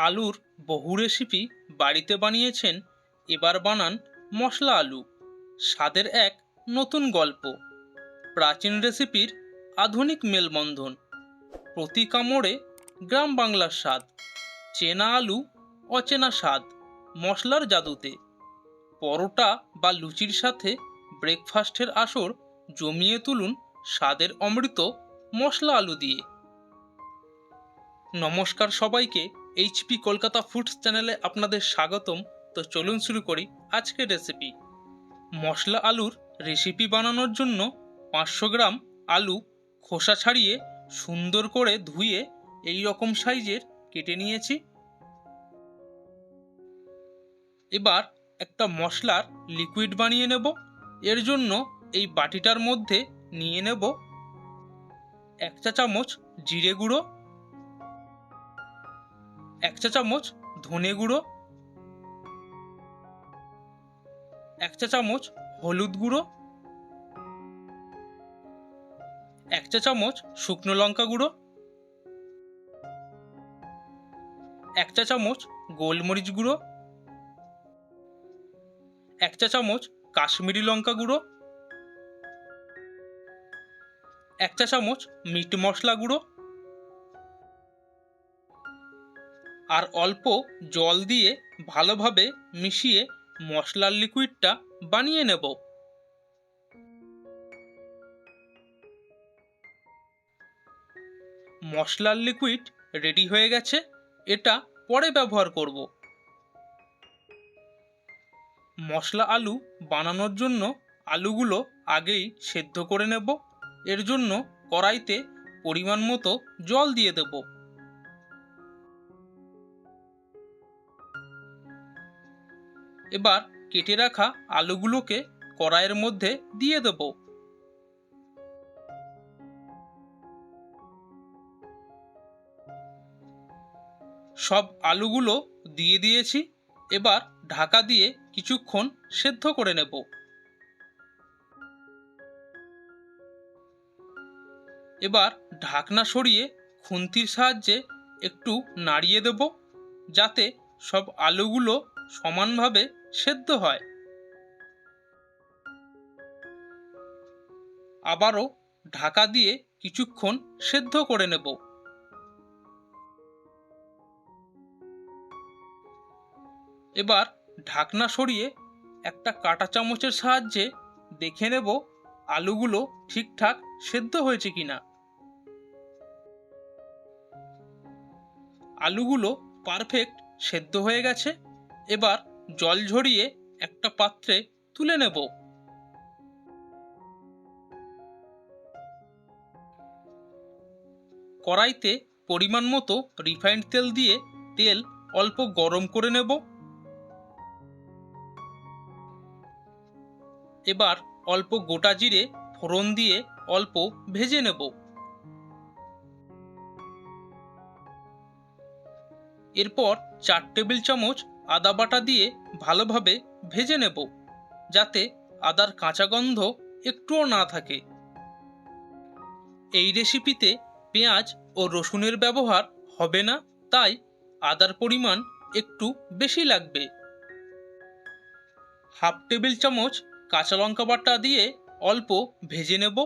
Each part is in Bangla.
আলুর বহু রেসিপি বাড়িতে বানিয়েছেন, এবার বানান মশলা আলু। স্বাদের এক নতুন গল্প, প্রাচীন রেসিপির আধুনিক মেলবন্ধন। প্রতি কামড়ে গ্রাম বাংলার স্বাদ, চেনা আলু অচেনা স্বাদ মশলার জাদুতে। পরোটা বা লুচির সাথে ব্রেকফাস্টের আসর জমিয়ে তুলুন স্বাদের অমৃত মশলা আলু দিয়ে। নমস্কার সবাইকে, এইচপি কলকাতা ফুডস চ্যানেলে আপনাদের স্বাগতম। তো চলুন শুরু করি আজকের রেসিপি। মশলা আলুর রেসিপি বানানোর জন্য 500 গ্রাম আলু খোসা ছাড়িয়ে সুন্দর করে ধুয়ে এই রকম সাইজের কেটে নিয়েছি। এবার একটা মশলার লিকুইড বানিয়ে নেব। এর জন্য এই বাটিটার মধ্যে নিয়ে নেব 1 চা চামচ জিরে গুঁড়ো, 1 চা চামচ ধনে গুঁড়ো, 1 চা চামচ হলুদ গুঁড়ো, 1 চা চামচ শুকনো লঙ্কা গুঁড়ো, 1 চা চামচ গোলমরিচ গুঁড়ো, 1 চা চামচ কাশ্মীরি লঙ্কা গুঁড়ো, 1 চা চামচ মিট মশলা গুঁড়ো, আর অল্প জল দিয়ে ভালোভাবে মিশিয়ে মশলার লিকুইডটা বানিয়ে নেব। মশলার লিকুইড রেডি হয়ে গেছে, এটা পরে ব্যবহার করব। মশলা আলু বানানোর জন্য আলুগুলো আগেই সেদ্ধ করে নেব। এর জন্য কড়াইতে পরিমাণ মতো জল দিয়ে দেব। এবার কেটে রাখা আলুগুলোকে কড়াইয়ের মধ্যে দিয়ে দেব। সব আলুগুলো দিয়ে দিয়েছি। এবার ঢাকা দিয়ে কিছুক্ষণ সেদ্ধ করে নেব। এবার ঢাকনা সরিয়ে খুন্তির সাহায্যে একটু নাড়িয়ে দেব, যাতে সব আলুগুলো সমানভাবে সেদ্ধ হয়। আবারও ঢাকা দিয়ে কিছুক্ষণ সেদ্ধ করে নেব। এবার ঢাকনা সরিয়ে একটা কাঁটা চামচের সাহায্যে দেখে নেব আলুগুলো ঠিকঠাক সেদ্ধ হয়েছে কিনা। আলুগুলো পারফেক্ট সেদ্ধ হয়ে গেছে। এবার জল ঝরিয়ে একটা পাত্রে তুলে নেব। কড়াইতে পরিমাণ মতো রিফাইন্ড তেল দিয়ে তেল অল্প গরম করে নেব। এবার অল্প গোটা জিরে ফোড়ন দিয়ে অল্প ভেজে নেব। এরপর 4 টেবিল চামচ আদা বাটা দিয়ে ভালোভাবে ভেজে নেব, যাতে আদার কাঁচা গন্ধ একটুও না থাকে। এই রেসিপিতে পেঁয়াজ ও রসুনের ব্যবহার হবে না, তাই আদার পরিমাণ একটু বেশি লাগবে। হাফ টেবিল চামচ কাঁচা লঙ্কা বাটা দিয়ে অল্প ভেজে নেব।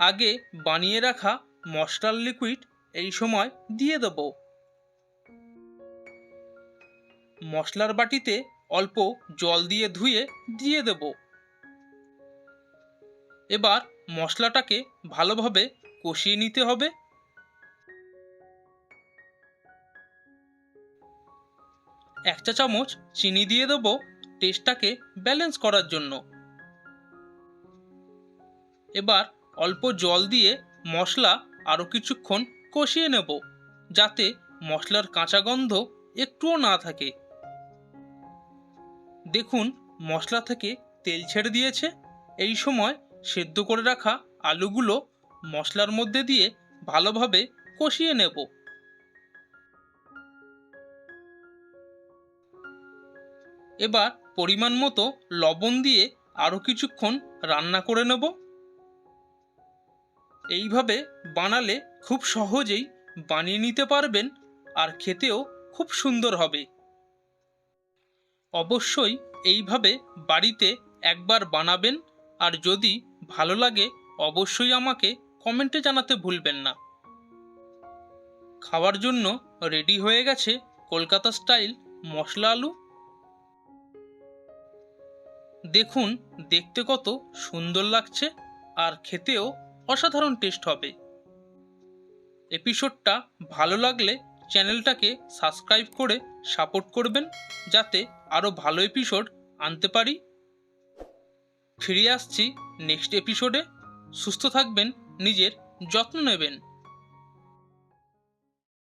আগে বানিয়ে রাখা মশলার লিকুইড এই সময় দিয়ে দেব। মশলার বাটিতে অল্প জল দিয়ে ধুয়ে দিয়ে দেব। এবার মশলাটাকে ভালোভাবে কষিয়ে নিতে হবে। এক চা চামচ চিনি দিয়ে দেব টেস্টটাকে ব্যালেন্স করার জন্য। এবার অল্প জল দিয়ে মশলা আরও কিছুক্ষণ কষিয়ে নেব, যাতে মশলার কাঁচা গন্ধ একটুও না থাকে। দেখুন মশলা থেকে তেল ছেড়ে দিয়েছে। এই সময় সেদ্ধ করে রাখা আলুগুলো মশলার মধ্যে দিয়ে ভালোভাবে কষিয়ে নেব। এবার পরিমাণ মতো লবণ দিয়ে আরও কিছুক্ষণ রান্না করে নেব। এইভাবে বানালে খুব সহজেই বানিয়ে নিতে পারবেন আর খেতেও খুব সুন্দর হবে। অবশ্যই এইভাবে বাড়িতে একবার বানাবেন, আর যদি ভালো লাগে অবশ্যই আমাকে কমেন্টে জানাতে ভুলবেন না। খাওয়ার জন্য রেডি হয়ে গেছে কলকাতা স্টাইল মশলা আলু। দেখুন দেখতে কত সুন্দর লাগছে, আর খেতেও অসাধারণ টেস্ট হবে। এপিসোডটা ভালো লাগলে চ্যানেলটাকে সাবস্ক্রাইব করে সাপোর্ট করবেন, যাতে আরও ভালো এপিসোড আনতে পারি। ফিরে আসছি নেক্সট এপিসোডে। সুস্থ থাকবেন, নিজের যত্ন নেবেন।